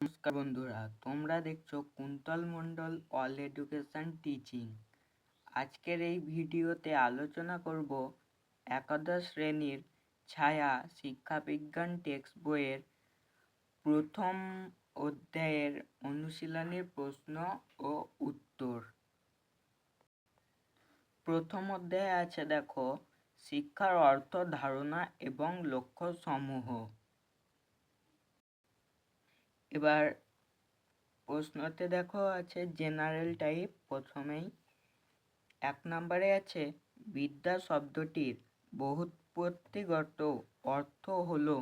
নমস্কার বন্ধুরা, তোমরা দেখছো কুন্তল মণ্ডল অল এডুকেশন টিচিং। আজকের এই ভিডিওতে আলোচনা করব একাদশ শ্রেণীর ছায়া শিক্ষাবিজ্ঞান টেক্সট বইয়ের প্রথম অধ্যায়ের অনুশীলনীর প্রশ্ন ও উত্তর। প্রথম অধ্যায়ে আছে দেখো শিক্ষার অর্থ, ধারণা এবং লক্ষ্য সমূহ। এবার প্রশ্নতে দেখো আছে জেনারেল টাইপ। প্রথমেই 1 নম্বরে আছে বিদ্যা শব্দটির বহুৎপত্তিগত অর্থ হলো,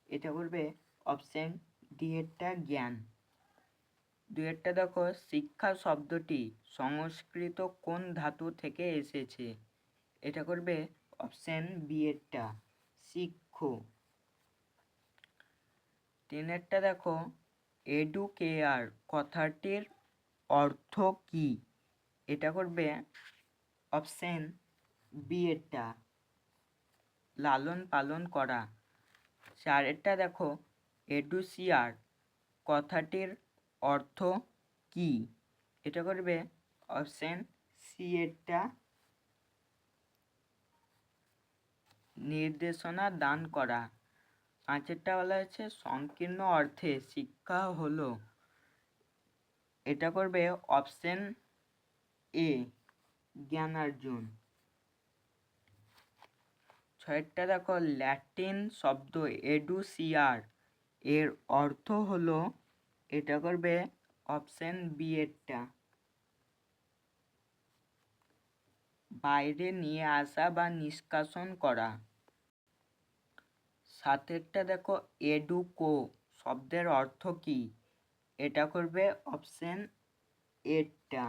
এটা করবে অপশন ডি এরটা জ্ঞান। 2 এরটা দেখো শিক্ষা শব্দটি সংস্কৃত কোন ধাতু থেকে এসেছে, এটা করবে অপশন বি এরটা শিক্ষ। 3 এরটা দেখো এডুকেয়ার কথাটির অর্থ কি, এটা করবে অপশন বি এরটা লালন পালন করা। 4 এরটা দেখো এডুসিয়ার কথাটির অর্থ কি, এটা করবে অপশন সি এরটা নির্দেশনা দান করা। 5 এরটা বলা হচ্ছে সংকীর্ণ অর্থে শিক্ষা হলো, এটা করবে অপশন এ জ্ঞানার্জন। 6 এরটা দেখো ল্যাটিন শব্দ এডুসিয়ার এর অর্থ হলো, এটা করবে অপশন বি এরটা বাইরে নিয়ে আসা বা নিষ্কাশন করা। 7 এরটা দেখো এডুকো শব্দের অর্থ কি, এটা করবে অপশন এরটা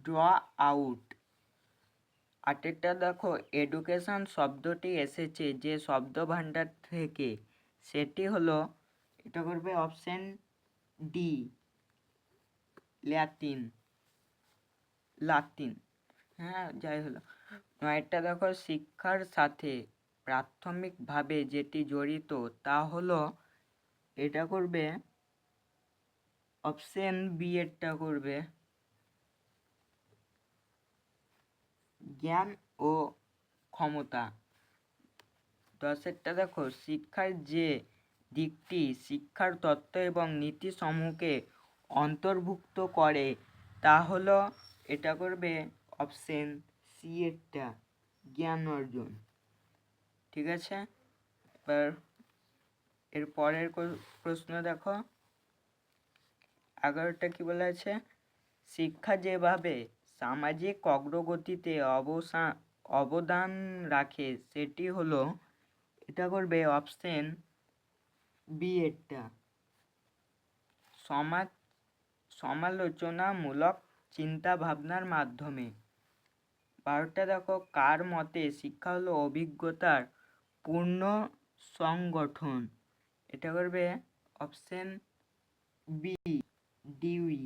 ড্র আউট। 8 এরটা দেখো এডুকেশন শব্দটি এসেছে যে শব্দ ভাণ্ডার থেকে, সেটি হলো, এটা করবে অপশন ডি লাতিন। হ্যাঁ, যাই হলো। 9 এরটা দেখো শিক্ষার সাথে প্রাথমিকভাবে যেটি জড়িত তা হলো, এটা করবে অপশন বি এরটা করবে জ্ঞান ও ক্ষমতা। 10 এরটা দেখো শিক্ষার যে দিকটি শিক্ষার তত্ত্ব এবং নীতি সমূহকে অন্তর্ভুক্ত করে তা হলো, এটা করবে অপশন সি এরটা জ্ঞান অর্জন। ঠিক আছে, এবার এর পরের প্রশ্ন দেখো 11টা কি বলা আছে, শিক্ষা যেভাবে সামাজিক অগ্রগতিতে অবদান রাখে সেটি হলো, এটা করবে অপশন বি এরটা সমালোচনামূলক চিন্তা ভাবনার মাধ্যমে। 12টা দেখো কার মতে শিক্ষা হলো অভিজ্ঞতার পূর্ণ সংগঠন, এটা করবে অপশন বি ডিউই।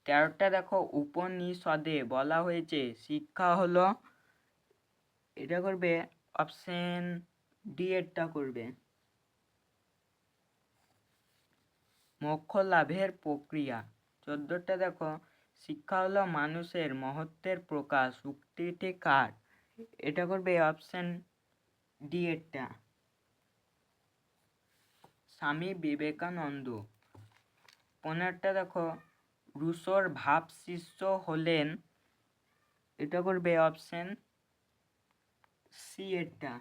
13টা দেখো উপনিষদে বলা হয়েছে শিক্ষা হলো, এটা করবে অপশন ডি এরটা করবে মোক্ষ লাভের প্রক্রিয়া। 14টা দেখো শিক্ষা হলো মানুষের মহত্বের প্রকাশ, উক্তিটি কার, এটা করবে অপশন ডি এরটা স্বামী বিবেকানন্দ। 15টা দেখো রুশোর ভাব শিষ্য হলেন, এটা করবে অপশন সি এরটা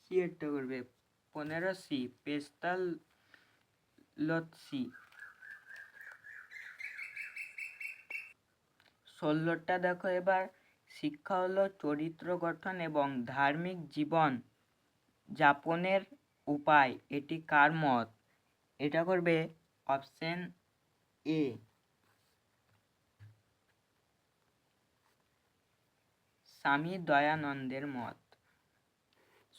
সি এরটা করবে 15 পেস্তালসি। 16টা দেখো এবার শিক্ষা হলো চরিত্র গঠন এবং ধার্মিক জীবন যাপনের উপায়, এটি কার মত, এটা করবে অপশন এ স্বামী দয়ানন্দের মত।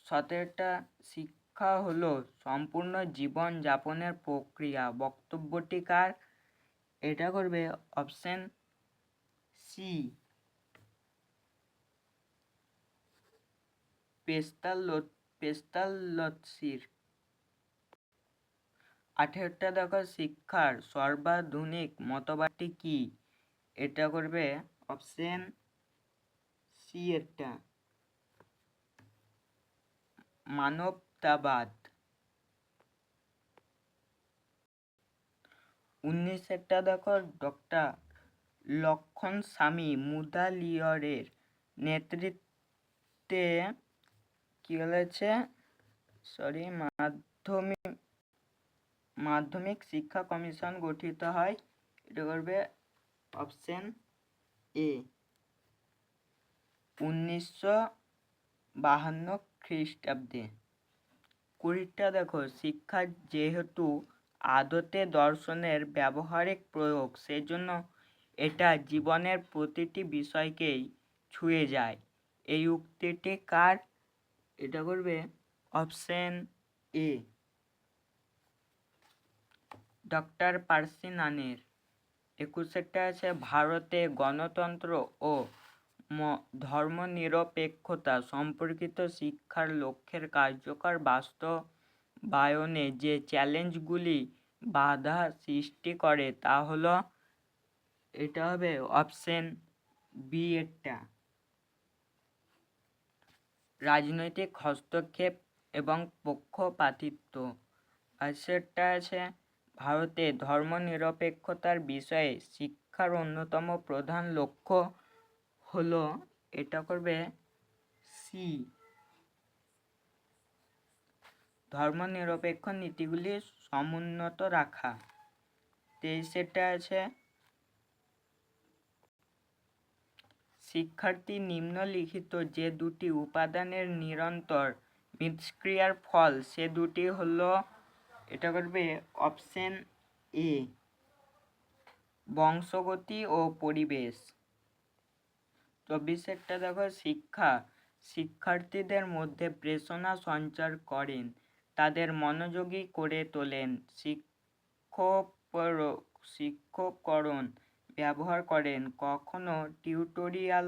17টা শিক্ষা হলো সম্পূর্ণ জীবন যাপনের প্রক্রিয়া, বক্তব্যটি কার, এটা করবে অপশন সি পেস্তালসির। 18টা দেখো শিক্ষার সর্বাধুনিক মতবাদটি কি? এটা করবে অপশন সি এরটা, মানবতাবাদ। 19টা দেখো ডক্টর লক্ষণ স্বামী মুদালিয়ারের নেতৃত্বে কি হয়েছে মাধ্যমিক শিক্ষা কমিশন গঠিত হয়। এটা করবে অপশন এ, 1952 খ্রিস্টাব্দে। 20টা দেখো শিক্ষা যেহেতু আদতে দর্শনের ব্যবহারিক প্রয়োগ, সেজন্য এটা জীবনের প্রতিটি বিষয়কেই ছুঁয়ে যায়। এই উক্তিটি কার? এটা করবে অপশন এ, ডক্টর পার্সি নানের। 21টা আছে ভারতে গণতন্ত্র ও ধর্মনিরপেক্ষতা সম্পর্কিত শিক্ষার লক্ষ্যের কার্যকর বাস্তবায়নে যে চ্যালেঞ্জগুলি বাধা সৃষ্টি করে তা হলো, এটা হবে অপশন বি এরটা, রাজনৈতিক হস্তক্ষেপ এবং পক্ষপাতিত্ব। আর সেটা আছে ভারতে ধর্মনিরপেক্ষতার বিষয়ে শিক্ষার অন্যতম প্রধান লক্ষ্য হলো, এটা করবে সি, ধর্মনিরপেক্ষ নীতিগুলি সমুন্নত রাখা। 23টা আছে শিক্ষার্থী নিম্নলিখিত যে দুটি উপাদানের নিরন্তর মিথস্ক্রিয়ার ফল সে দুটি হলো, এটা করবে অপশন এ, বংশগতি ও পরিবেশ। 24টা দেখো শিক্ষার্থীদের মধ্যে প্রেরণা সঞ্চার করেন, তাদের মনোযোগী করে তোলেন, শিক্ষকরণ ব্যবহার করেন, কখনো টিউটোরিয়াল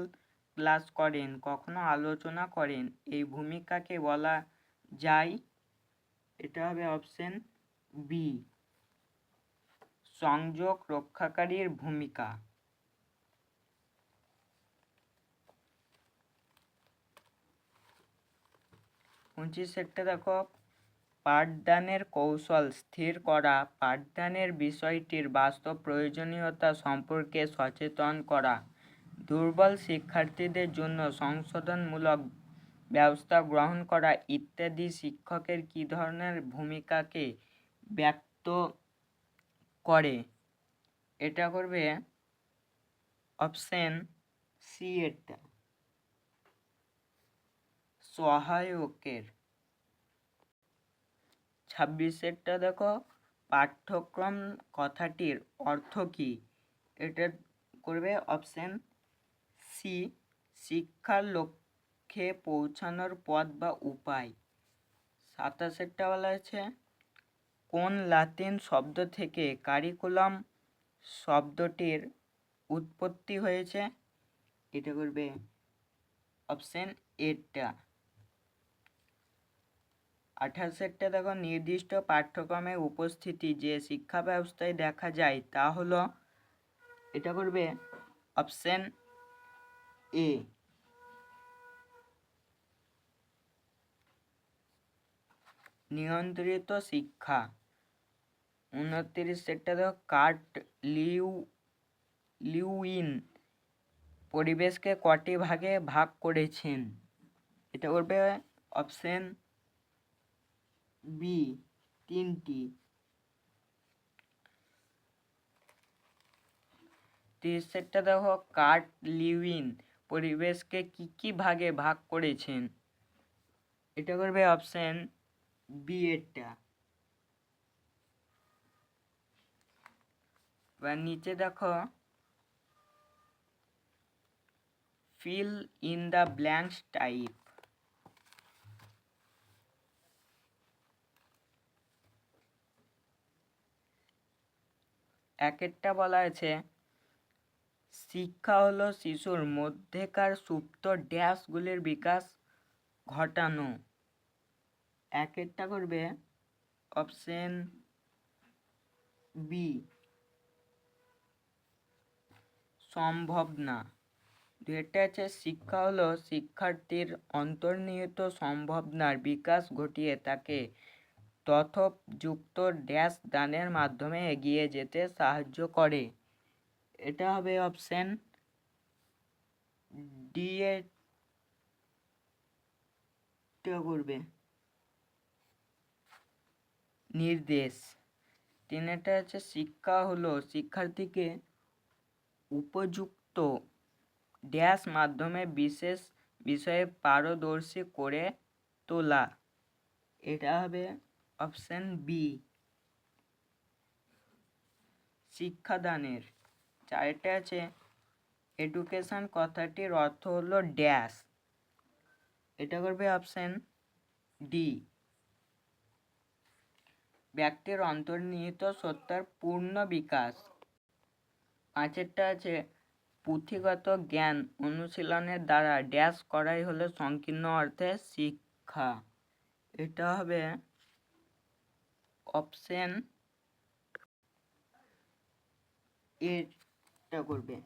ক্লাস করেন, কখনো আলোচনা করেন। এই ভূমিকাকে বলা যায়, এটা হবে অপশন বি, সংযোগ রক্ষাকারীর ভূমিকা। 25টা দেখো পাঠদানের কৌশল স্থির করা, পাঠদানের বিষয়টির বাস্তব প্রয়োজনীয়তা সম্পর্কে সচেতন করা, দুর্বল শিক্ষার্থীদের জন্য সংশোধনমূলক ব্যবস্থা গ্রহণ করা ইত্যাদি শিক্ষকের কী ধরনের ভূমিকাকে ব্যক্ত করে? এটা করবে অপশন সি এরটা, সহায়কের। 26টা দেখো পাঠ্যক্রম কথাটির অর্থ কি? এটা করবে অপশন সি, শিক্ষার লক্ষ্যে পৌঁছানোর পথ বা উপায়। 27টা বলা আছে কোন লাতিন শব্দ থেকে কারিকুলাম শব্দটির উৎপত্তি হয়েছে? এটা করবে অপশন এটা। 28টা দেখো নির্দিষ্ট পাঠ্যক্রমে উপস্থিতি যে শিক্ষা ব্যবস্থায় দেখা যায় তা হলো, এটা করবে অপশন এ, নিয়ন্ত্রিত শিক্ষা। 29টা দেখো কার্ট লিউইন পরিবেশকে কটি ভাগে ভাগ করেছেন? এটা করবে অপশন বি, 3টি। 30টা দেখো কার্ট লিউইন পরিবেশকে কি ভাগে ভাগ করেছেন? এটা করবে অপশন বি এরটা। এবার নিচে দেখো fill in the blanks type. একেরটা বলা আছে শিক্ষা হলো শিশুর মধ্যেকার সুপ্ত ড্যাশগুলির বিকাশ ঘটানো। একেরটা করবে অপশন বি সম্ভব না। দুইটা আছে শিক্ষা হলো শিক্ষার্থীর অন্তর্নিহিত সম্ভাবনার বিকাশ ঘটিয়ে তাকে তথ্যযুক্ত ড্যাশ দানের মাধ্যমে এগিয়ে যেতে সাহায্য করে। এটা হবে অপশন ডি এটা করবে নির্দেশ। তিনটা আছে শিক্ষা হলো শিক্ষার্থীকে উপযুক্ত ড্যাশ মাধ্যমে বিশেষ বিষয়ে পারদর্শী করে তোলা। এটা হবে অপশন বি শিক্ষাদানের। চারটা আছে এডুকেশন কথাটির অর্থ হলো ড্যাশ। এটা করবে অপশন ডি ব্যক্তির অন্তর্নিহিত সত্তার পূর্ণ বিকাশ। পাঁচেরটা আছে পুঁথিগত জ্ঞান অনুশীলনের দ্বারা ড্যাশ করাই হলো সংকীর্ণ অর্থে শিক্ষা। এটা হবে অপশন এটা করবে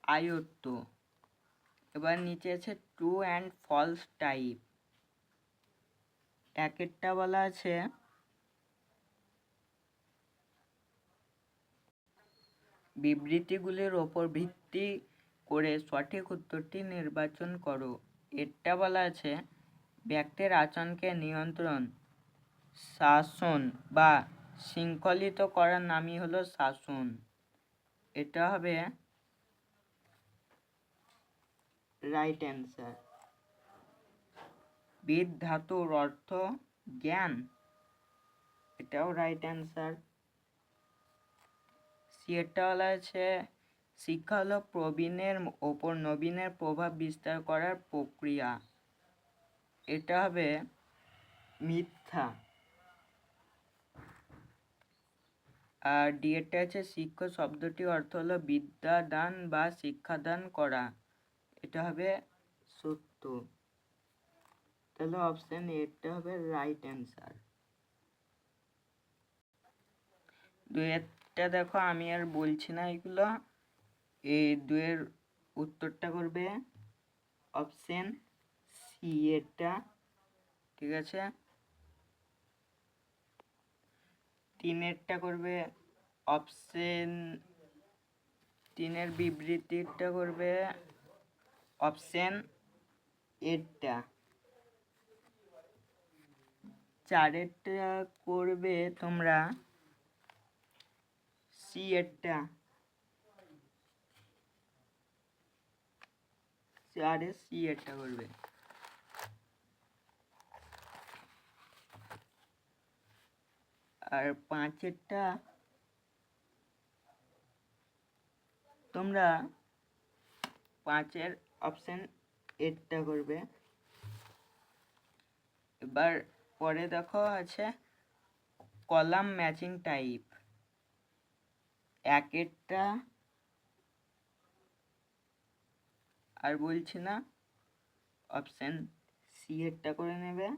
আয়ত্ত। এবার নিচে আছে ট্রু অ্যান্ড ফলস টাইপ। একেরটা বলা আছে বিবৃতিগুলির ওপর ভিত্তি করে সঠিক উত্তরটি নির্বাচন করো। এটা বলা আছে ব্যক্তির আচরণকে নিয়ন্ত্রণ শাসন বা শৃঙ্খলিত করার নামই হলো শাসন। এটা হবে রাইট অ্যান্সার। বিদ ধাতুর অর্থ জ্ঞান। এটাও রাইট অ্যান্সার। এটা বলা আছে শিক্ষা হলো প্রবীণের ওপর নবীনের প্রভাব বিস্তার করার প্রক্রিয়া। এটা হবে মিথ্যা। আর ডিএটা আছে শিক্ষক শব্দটি অর্থ হলো বিদ্যা দান বা শিক্ষাদান করা। এটা হবে সত্য। তাহলে অপশন এটা হবে রাইট অ্যান্সার। দুয়েরটা দেখো আমি আর বলছি না এগুলো। এই দুয়ের উত্তরটা করবে অপশন সি এটা। ঠিক আছে। তিনেরটা করবে অপশন তিনের বিবৃতিটা করবে অপশন এটা। চারেরটা করবে তোমরা সি এরটা। চারে সি এরটা করবে। আর পাঁচেরটা তোমরা পাঁচের অপশন এটা করবে। এবার পরে দেখো আছে কলাম ম্যাচিং টাইপ। একেরটা আর বলছি না, অপশন সি এরটা করে নেবে।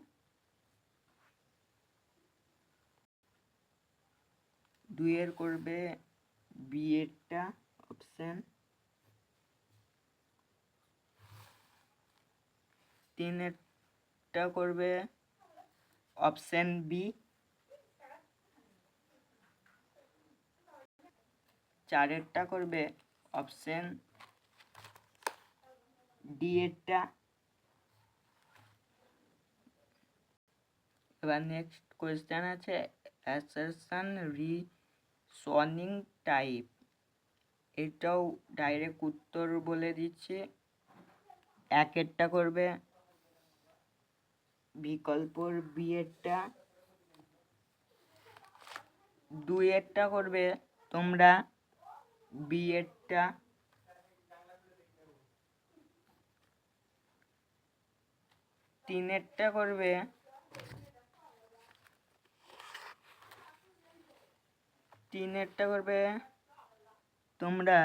দুইয়ের করবে বি এরটা অপশন। তিনেরটা করবে অপশন বি। চারেরটা করবে অপশন ডি এরটা। এবার নেক্সট কোয়েশ্চেন আছে অ্যাসারশন রিজনিং টাইপ। এটাও ডাইরেক্ট উত্তর বলে দিচ্ছি। একেরটা করবে বিকল্পর বি এরটা। দুইয়েরটা করবে তোমরা বি এরটা। তিনেরটা করবে তোমরা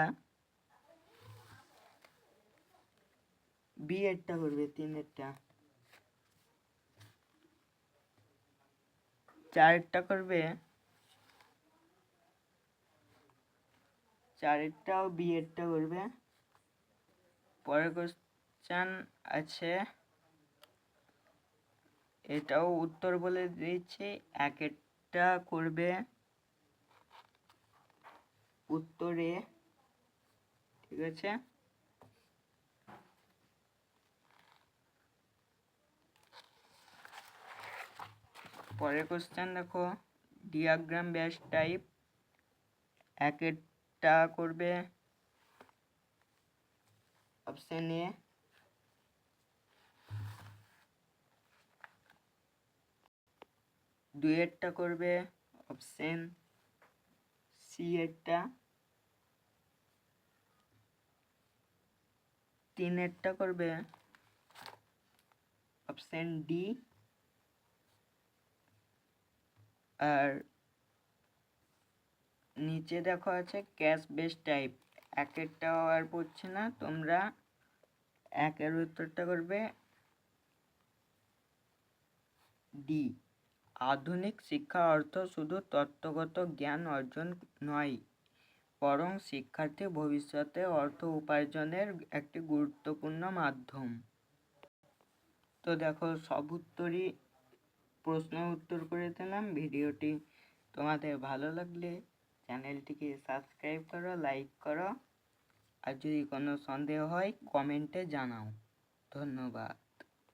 বি এরটা করবে, 3-এরটা। 4-এরটা করবে, 4-এরটাও বি এরটা করবে। পরের কোশ্চেন আছে, এটাও উত্তর বলে দিয়েছি। 1-এরটা করবে উত্তরে, ঠিক আছে। পরের কোশ্চেন দেখো, ডিয়াগ্রাম বেস টাইপ। 1-এরটা করবে অপশন এ, 2-এরটা করবে অপশন সি এরটা, 3-এরটা করবে অপশন ডি, আর নিচে দেখো আছে ক্যাশ বেস টাইপ। 1-এরটাও আর পড়ছে না, তোমরা 1-এর উত্তরটা করবে ডি। আধুনিক শিক্ষার অর্থ শুধু তত্ত্বগত জ্ঞান অর্জন নয়, বরং শিক্ষার্থী ভবিষ্যতে অর্থ উপার্জনের একটি গুরুত্বপূর্ণ মাধ্যম। তো দেখো, সব উত্তরই প্রশ্ন উত্তর করে দিলাম। ভিডিওটি তোমাদের ভালো লাগলে চ্যানেলটিকে সাবস্ক্রাইব করো, লাইক করো, আর যদি কোনো সন্দেহ হয় কমেন্টে জানাও। ধন্যবাদ।